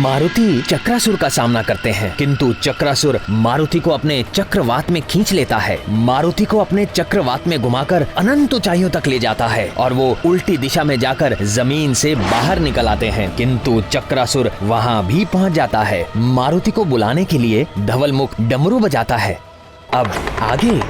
मारुति चक्रासुर का सामना करते हैं, किंतु चक्रासुर मारुति को अपने चक्रवात में खींच लेता है। मारुति को अपने चक्रवात में घुमाकर अनंत ऊंचाइयों तक ले जाता है और वो उल्टी दिशा में जाकर जमीन से बाहर निकल आते हैं, किंतु चक्रासुर वहाँ भी पहुँच जाता है। मारुति को बुलाने के लिए धवलमुख डमरू बजाता है। अब आगे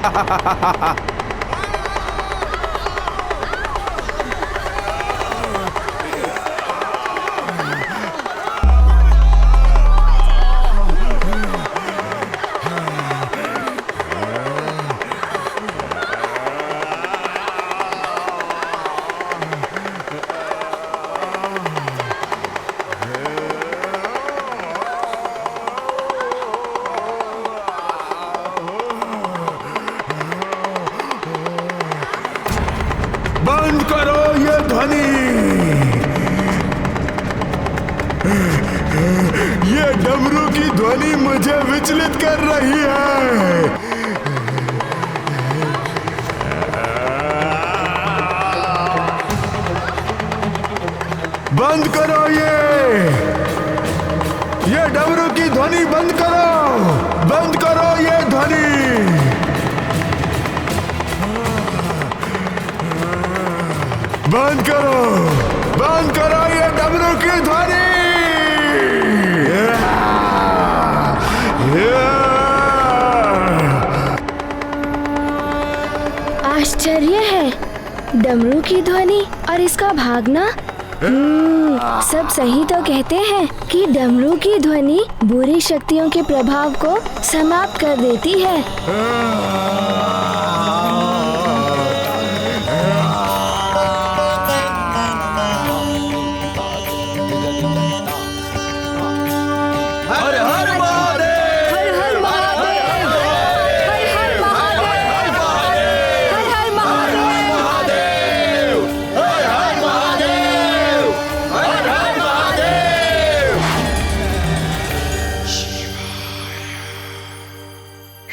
बंद करो ये ध्वनि। ये डमरू की ध्वनि मुझे विचलित कर रही है। बंद करो ये डमरू की ध्वनि बंद करो। बंद करो ये ध्वनि। बंद करो ये डमरू की ध्वनि। आश्चर्य है, डमरू की ध्वनि और इसका भागना। सब सही तो कहते हैं कि डमरू की ध्वनि बुरी शक्तियों के प्रभाव को समाप्त कर देती है।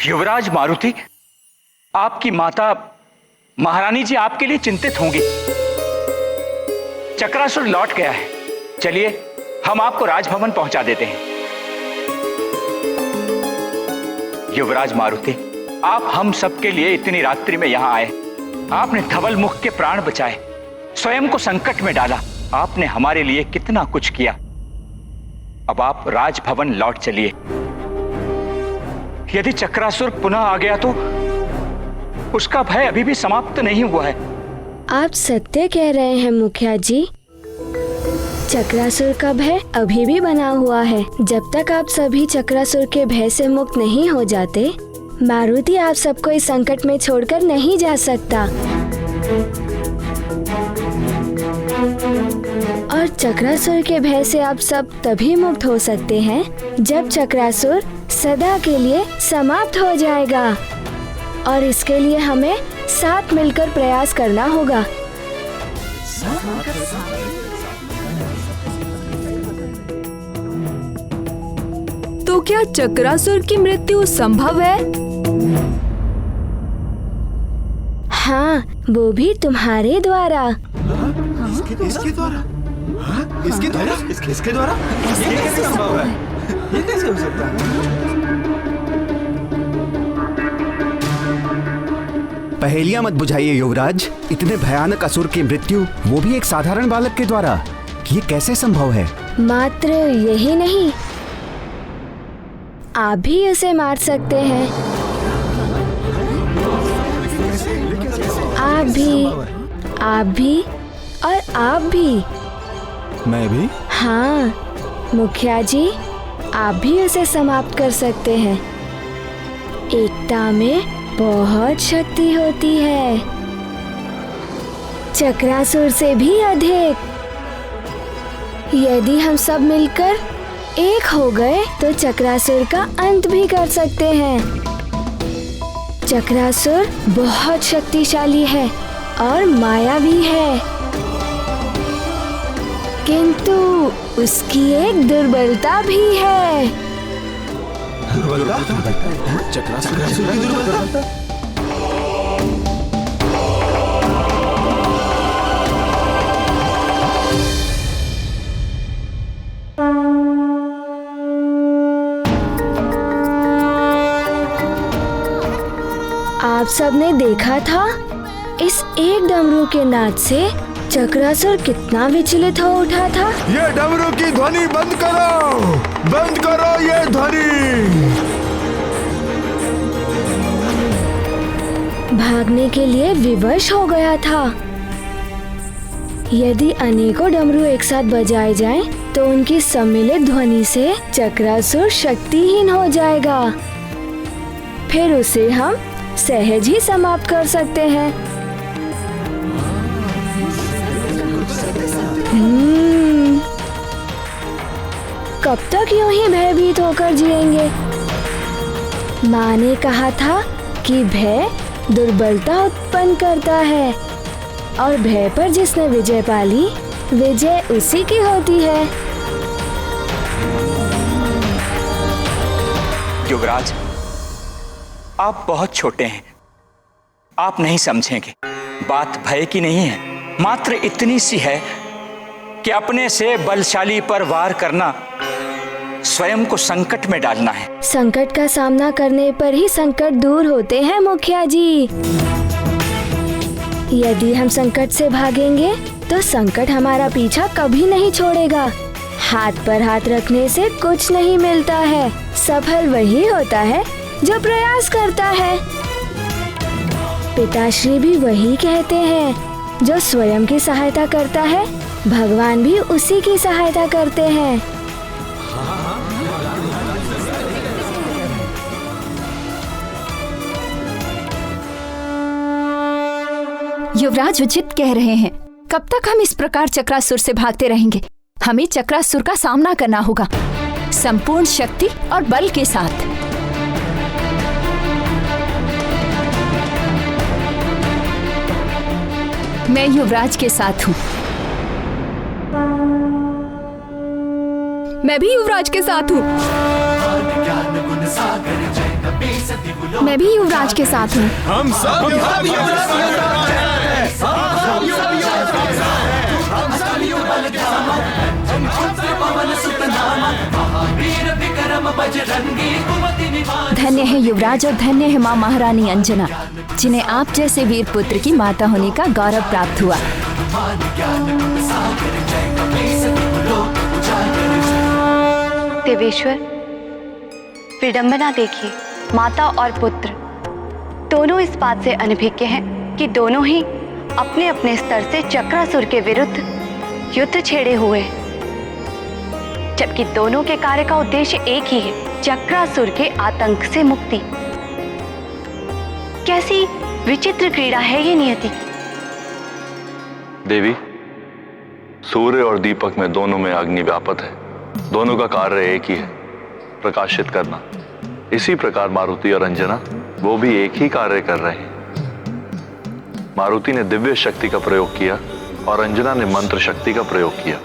युवराज मारुति, आपकी माता महारानी जी आपके लिए चिंतित होंगी। चक्रासुर लौट गया है। चलिए हम आपको राजभवन पहुंचा देते हैं। युवराज मारुति, आप हम सबके लिए इतनी रात्रि में यहां आए। आपने धवलमुख के प्राण बचाए, स्वयं को संकट में डाला। आपने हमारे लिए कितना कुछ किया। अब आप राजभवन लौट चलिए। यदि चक्रासुर पुनः आ गया तो उसका भय अभी भी समाप्त नहीं हुआ है। आप सत्य कह रहे हैं मुखिया जी। चक्रासुर का भय अभी भी बना हुआ है। जब तक आप सभी चक्रासुर के भय से मुक्त नहीं हो जाते, मारुति आप सबको इस संकट में छोड़कर नहीं जा सकता। और चक्रासुर के भय से आप सब तभी मुक्त हो सकते हैं जब चक्रासुर सदा के लिए समाप्त हो जाएगा। और इसके लिए हमें साथ मिलकर प्रयास करना होगा। तो क्या चक्रासुर की मृत्यु संभव है? हाँ, वो भी तुम्हारे द्वारा। इसके द्वारा? इसके द्वारा? इसके द्वारा? ये कैसे संभव है? ये कैसे हो सकता है? पहेलियां मत बुझाइए युवराज। इतने भयानक असुर की मृत्यु, वो भी एक साधारण बालक के द्वारा, ये कैसे संभव है? मात्र यही नहीं, आप भी उसे मार सकते हैं। आप भी और आप भी। मैं भी? हाँ मुखिया जी, आप भी उसे समाप्त कर सकते हैं। एकता में बहुत शक्ति होती है, चक्रासुर से भी अधिक। यदि हम सब मिलकर एक हो गए तो चक्रासुर का अंत भी कर सकते हैं। चक्रासुर बहुत शक्तिशाली है और मायावी है, किंतु उसकी एक दुर्बलता भी है। चक्रासुर की दुर्बलता? सबने देखा था इस एक डमरू के नाद से चक्रासुर कितना विचलित हो उठा था। ये डमरू की ध्वनि बंद करो ये ध्वनि। भागने के लिए विवश हो गया था। यदि अनेकों डमरू एक साथ बजाए जाएं, तो उनकी सम्मिलित ध्वनि से चक्रासुर शक्तिहीन हो जाएगा। फिर उसे हम सहज ही समाप्त कर सकते हैं। कब तक यूं ही भयभीत होकर जिएंगे? माँ ने कहा था कि भय दुर्बलता उत्पन्न करता है और भय पर जिसने विजय पाली, विजय उसी की होती है। युवराज, आप बहुत छोटे हैं, आप नहीं समझेंगे। बात भय की नहीं है, मात्र इतनी सी है कि अपने से बलशाली पर वार करना स्वयं को संकट में डालना है। संकट का सामना करने पर ही संकट दूर होते हैं मुखिया जी। यदि हम संकट से भागेंगे तो संकट हमारा पीछा कभी नहीं छोड़ेगा। हाथ पर हाथ रखने से कुछ नहीं मिलता है। सफल वही होता है जो प्रयास करता है। पिताश्री भी वही कहते हैं, जो स्वयं की सहायता करता है, भगवान भी उसी की सहायता करते हैं। युवराज उचित कह रहे हैं। कब तक हम इस प्रकार चक्रासुर से भागते रहेंगे? हमें चक्रासुर का सामना करना होगा, संपूर्ण शक्ति और बल के साथ। मैं युवराज के साथ हूँ। मैं भी युवराज के साथ हूँ। मैं भी युवराज के साथ हूँ। हम सब धन्य है युवराज और धन्य है माँ महारानी अंजना, जिन्हें आप जैसे वीर पुत्र की माता होने का गौरव प्राप्त हुआ। देवेश्वर, विडंबना देखिए, माता और पुत्र दोनों इस बात से अनभिज्ञ हैं कि दोनों ही अपने अपने स्तर से चक्रासुर के विरुद्ध युद्ध छेड़े हुए हैं, जबकि दोनों के कार्य का उद्देश्य एक ही है, चक्रासुर के आतंक से मुक्ति। कैसी विचित्र क्रीड़ा है ये नियति। देवी, सूर्य और दीपक में दोनों में अग्नि व्यापत है। दोनों का कार्य एक ही है, प्रकाशित करना। इसी प्रकार मारुति और अंजना वो भी एक ही कार्य कर रहे हैं। मारुति ने दिव्य शक्ति का प्रयोग किया और अंजना ने मंत्र शक्ति का प्रयोग किया।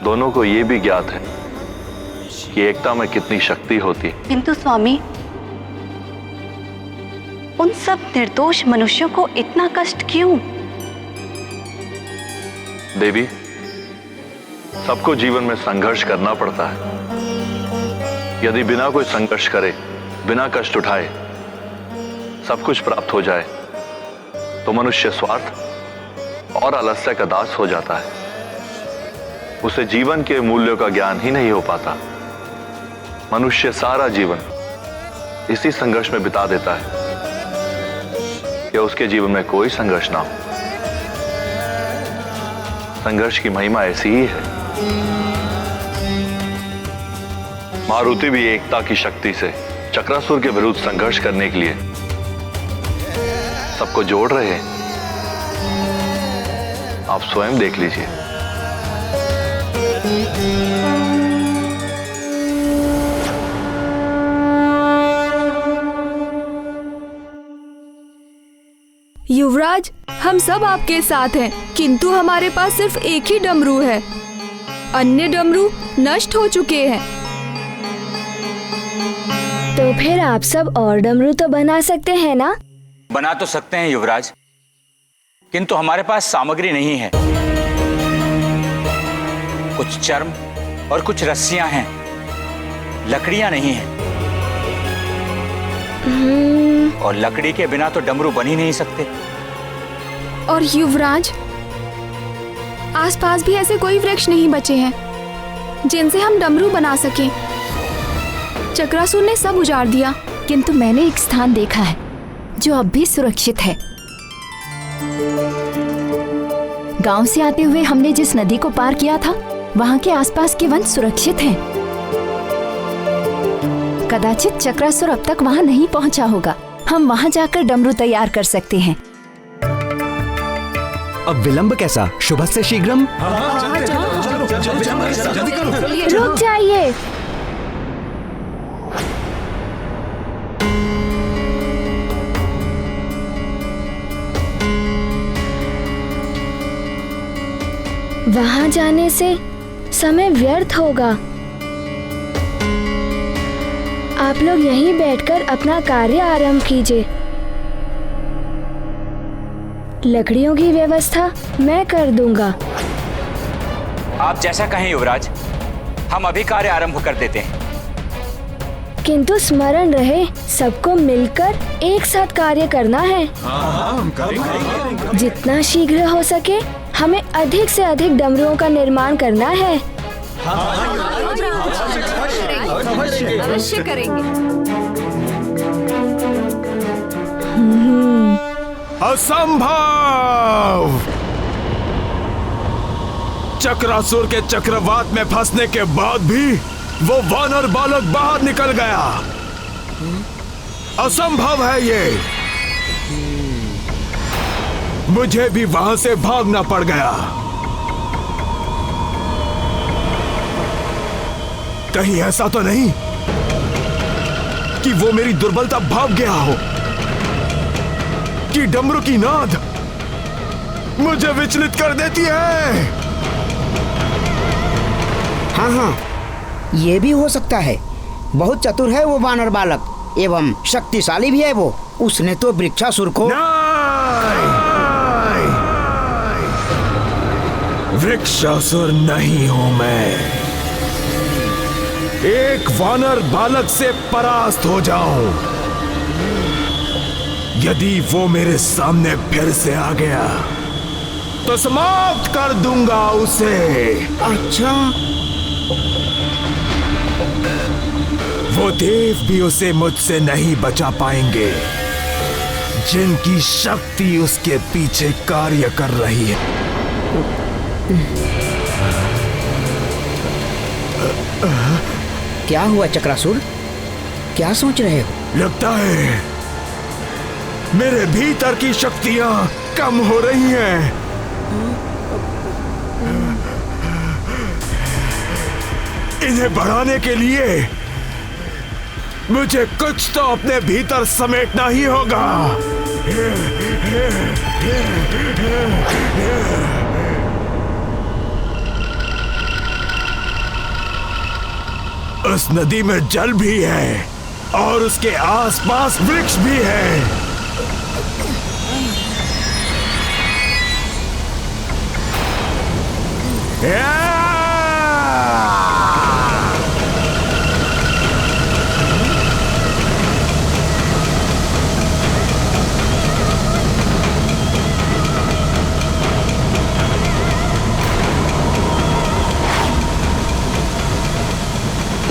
दोनों को ये भी ज्ञात है कि एकता में कितनी शक्ति होती है। किंतु स्वामी, उन सब निर्दोष मनुष्यों को इतना कष्ट क्यों? देवी, सबको जीवन में संघर्ष करना पड़ता है। यदि बिना कोई संघर्ष करे, बिना कष्ट उठाए सब कुछ प्राप्त हो जाए, तो मनुष्य स्वार्थ और आलस्य का दास हो जाता है। उसे जीवन के मूल्यों का ज्ञान ही नहीं हो पाता। मनुष्य सारा जीवन इसी संघर्ष में बिता देता है कि उसके जीवन में कोई संघर्ष ना हो। संघर्ष की महिमा ऐसी ही है। मारुति भी एकता की शक्ति से चक्रासुर के विरुद्ध संघर्ष करने के लिए सबको जोड़ रहे हैं। आप स्वयं देख लीजिए। युवराज, हम सब आपके साथ हैं, किंतु हमारे पास सिर्फ एक ही डमरू है। अन्य डमरू नष्ट हो चुके हैं। तो फिर आप सब और डमरू तो बना सकते हैं ना? बना तो सकते हैं युवराज, किंतु हमारे पास सामग्री नहीं है। कुछ चर्म और कुछ रस्सियां हैं, लकड़ियां नहीं हैं। और लकड़ी के बिना तो डमरू बन ही नहीं सकते। और युवराज, आसपास भी ऐसे कोई वृक्ष नहीं बचे हैं जिनसे हम डमरू बना सकें। चक्रासुर ने सब उजाड़ दिया। किंतु मैंने एक स्थान देखा है जो अब भी सुरक्षित है। गांव से आते हुए हमने जिस नदी को पार किया था, वहां के आसपास के वन सुरक्षित हैं। कदाचित चक्रासुर अब तक वहां नहीं पहुंचा होगा। हम वहां जाकर डमरू तैयार कर सकते हैं। अब विलंब कैसा? शुभ से शीघ्रम। रुक जाइए। वहां जाने से समय व्यर्थ होगा। आप लोग यहीं बैठकर अपना कार्य आरंभ कीजिए। लकड़ियों की व्यवस्था मैं कर दूंगा। आप जैसा कहें युवराज, हम अभी कार्य आरंभ कर देते हैं। किंतु स्मरण रहे, सबको मिलकर एक साथ कार्य करना है। जितना शीघ्र हो सके हमें अधिक से अधिक डमरुओं का निर्माण करना है। अवश्य करेंगे। असंभव! चक्रासुर के चक्रवात में फंसने के बाद भी वो वानर बालक बाहर निकल गया। असंभव है ये। मुझे भी वहां से भागना पड़ गया। कहीं ऐसा तो नहीं कि वो मेरी दुर्बलता भाग गया हो, कि डमरू की नाद मुझे विचलित कर देती है। हाँ, ये भी हो सकता है। बहुत चतुर है वो वानर बालक एवं शक्तिशाली भी है वो। उसने तो वृक्षासुर को वृक्षासुर नहीं हूं मैं। एक वानर बालक से परास्त हो जाऊं। यदि वो मेरे सामने फिर से आ गया तो समाप्त कर दूंगा उसे। अच्छा, वो देव भी उसे मुझसे नहीं बचा पाएंगे, जिनकी शक्ति उसके पीछे कार्य कर रही है। क्या हुआ चक्रासुर? क्या सोच रहे हो? लगता है मेरे भीतर की शक्तियां कम हो रही हैं। इन्हें बढ़ाने के लिए मुझे कुछ तो अपने भीतर समेटना ही होगा। उस नदी में जल भी है और उसके आसपास वृक्ष भी है।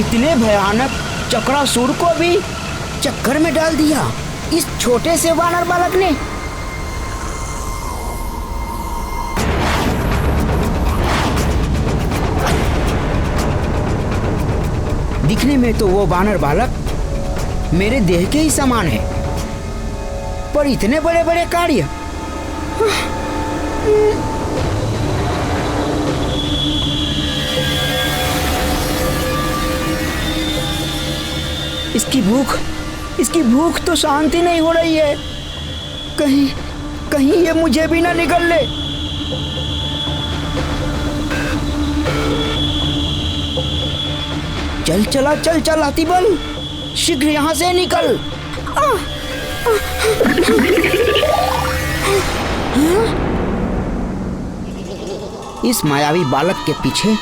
इतने भयानक चक्रासुर को भी चक्कर में डाल दिया इस छोटे से वानर बालक ने। दिखने में तो वो वानर बालक मेरे देह के ही समान है, पर इतने बड़े बड़े कार्य। इसकी भूख तो शांति नहीं हो रही है। कहीं ये मुझे भी ना निगल ले। चल हाथीबल, शीघ्र यहाँ से निकल। इस मायावी बालक के पीछे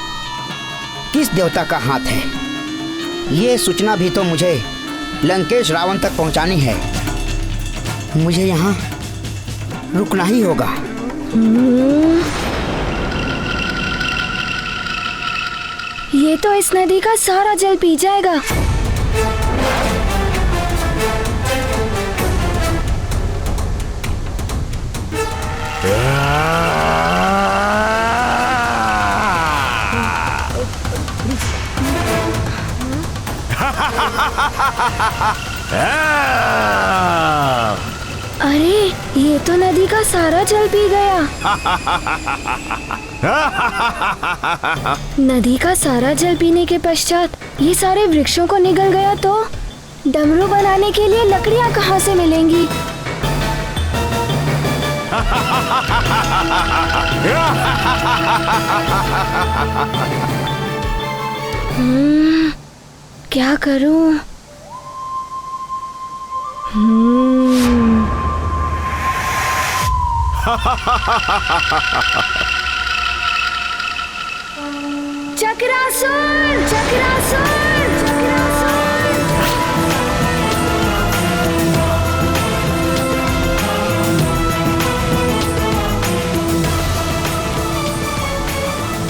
किस देवता का हाथ है? ये सूचना भी तो मुझे लंकेश रावण तक पहुंचानी है। मुझे यहाँ रुकना ही होगा। ये तो इस नदी का सारा जल पी जाएगा। अरे ये तो नदी का सारा जल पी गया। नदी का सारा जल पीने के पश्चात ये सारे वृक्षों को निगल गया तो डमरू बनाने के लिए लकड़ियाँ कहाँ से मिलेंगी? क्या करूं? चक्रासुर! चक्रासुर! चक्रासुर!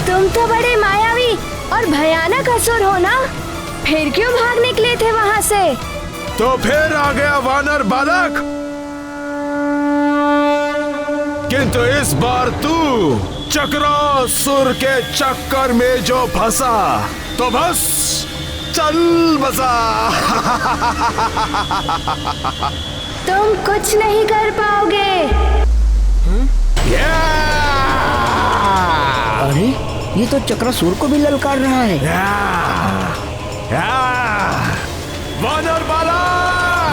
तुम तो बड़े मायावी और भयानक असुर हो ना? फिर क्यों भाग निकले थे वहाँ से? तो फिर आ गया वानर बालक। किंतु इस बार तू चक्रासुर के चक्कर में जो फंसा तो बस चल बसा। तुम कुछ नहीं कर पाओगे। अरे ये तो चक्रासुर को भी ललकार रहा है। वानर बालक!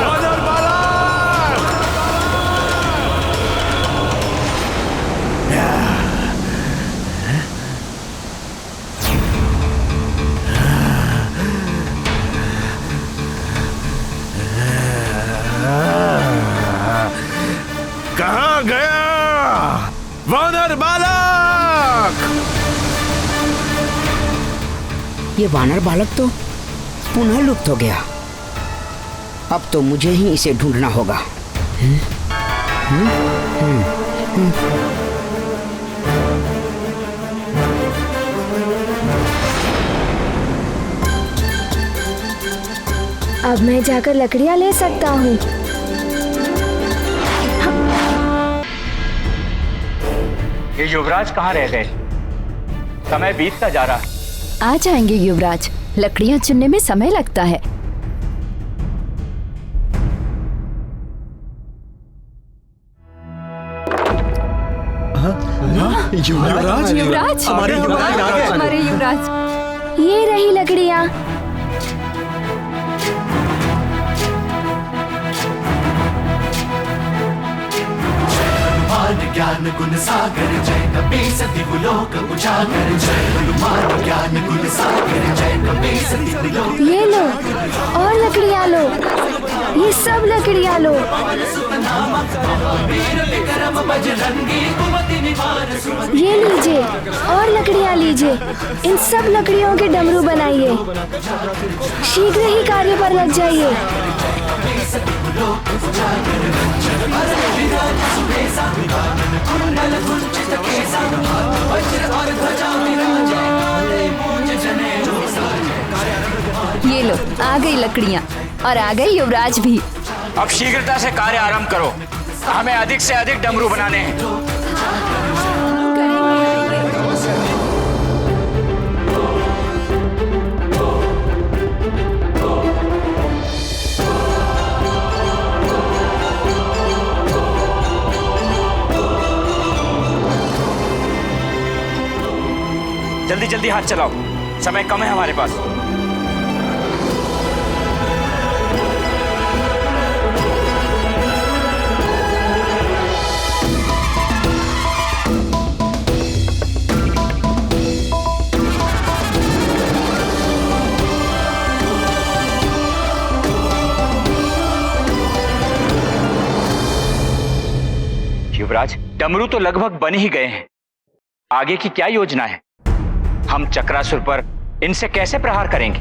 वानर बालक! कहाँ गया वानर बालक? ये वानर बालक तो पुनः लुप्त हो गया। अब तो मुझे ही इसे ढूंढना होगा। अब मैं जाकर लकड़ियाँ ले सकता हूँ। ये युवराज कहाँ रह गए? समय बीतता जा रहा है। आ जाएंगे युवराज, लकड़ियाँ चुनने में समय लगता है। युवराज! युवराज! हमारे युवराज आ गए। हमारे युवराज! ये रही लकड़ियाँ। ज्ञान गुण सागर जय कपीस दिवलोक उजागर जय हनुमान ज्ञान गुण सागर जय कपीस दिवलोक। ये लो और लकड़ियाँ लो, ये सब लकड़ियाँ लो। ये लीजिए और लकड़ियाँ लीजिए। इन सब लकड़ियों के डमरू बनाइए। शीघ्र ही कार्य पर लग जाइए। ये लो, आ गई लकड़ियाँ और आ गए युवराज भी। अब शीघ्रता से कार्य आरंभ करो। हमें अधिक से अधिक डमरू बनाने हैं। जल्दी जल्दी हाथ चलाओ, समय कम है हमारे पास। युवराज, डमरू तो लगभग बन ही गए हैं। आगे की क्या योजना है? हम चक्रासुर पर इनसे कैसे प्रहार करेंगे?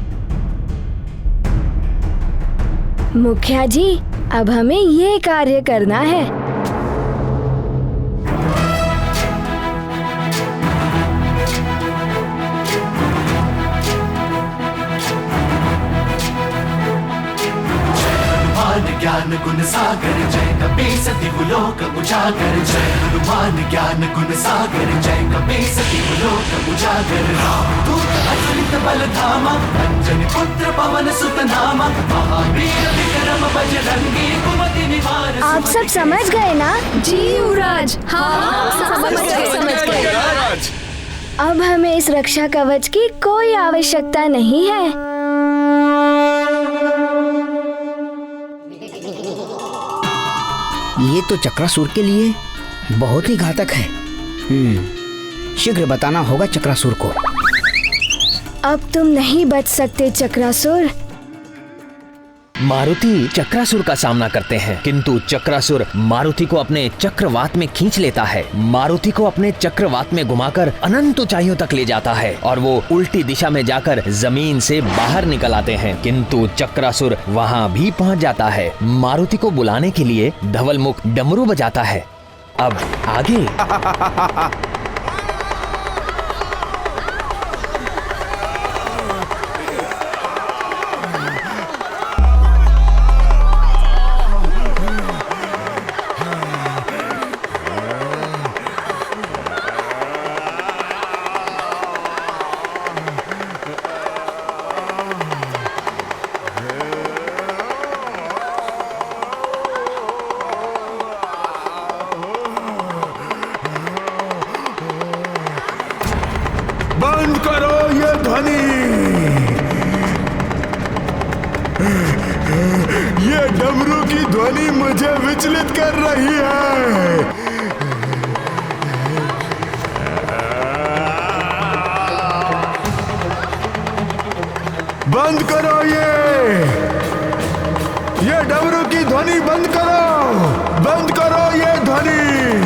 मुखिया जी, अब हमें ये कार्य करना है। ज्ञान गुण सागर जय कपीस दिवलोक उजागर जय हनुमान ज्ञान गुण सागर जय कपीस दिवलोक उजागर दूत अतुलित बल धामा अंजनी पुत्र पवन सुत नामा महावीर विक्रम बजरंगी कुमति निवार। आप सब समझ गए ना? जी युवराज, हाँ समझ गए। अब हमें इस रक्षा कवच की कोई आवश्यकता नहीं है। ये तो चक्रासुर के लिए बहुत ही घातक है। शीघ्र बताना होगा चक्रासुर को। अब तुम नहीं बच सकते चक्रासुर। मारुति चक्रासुर का सामना करते हैं, किंतु चक्रासुर मारुति को अपने चक्रवात में खींच लेता है। मारुति को अपने चक्रवात में घुमाकर अनंत ऊंचाइयों तक ले जाता है और वो उल्टी दिशा में जाकर जमीन से बाहर निकल आते हैं, किंतु चक्रासुर वहां भी पहुंच जाता है। मारुति को बुलाने के लिए धवलमुख डमरू बजाता है। अब आगे बंद करो ये ध्वनि। ये डमरू की ध्वनि मुझे विचलित कर रही है। बंद करो ये डमरू की ध्वनि बंद करो। बंद करो ये ध्वनि।